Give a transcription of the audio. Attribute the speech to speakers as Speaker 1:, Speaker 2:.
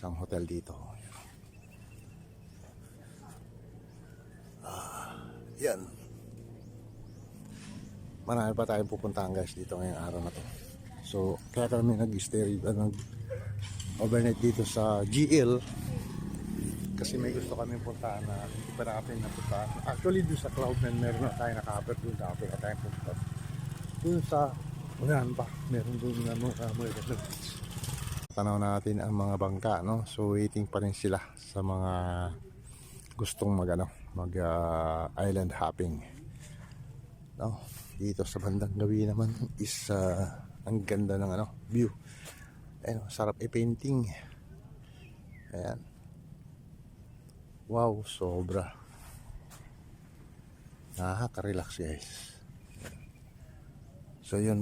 Speaker 1: isang hotel dito. Yan. Marami pa tayong pupuntahan guys dito ngayong araw na to. So kaya kami nag-stay, nag-overnight dito sa GL kasi may gusto kami puntahan na hindi pa natin napuntahan. Actually doon sa Cloudman meron na tayo naka-offer doon, dati na tayo punta. Doon sa unahan pa meron doon na mga tanaw natin ang mga bangka, no? So waiting pa rin sila sa mga gustong mag island hopping, no? Dito sa bandang gabi naman is ang ganda ng view. Ayun, sarap i-painting. Ayan. Wow, sobra. Nakaka-relax guys. So yun,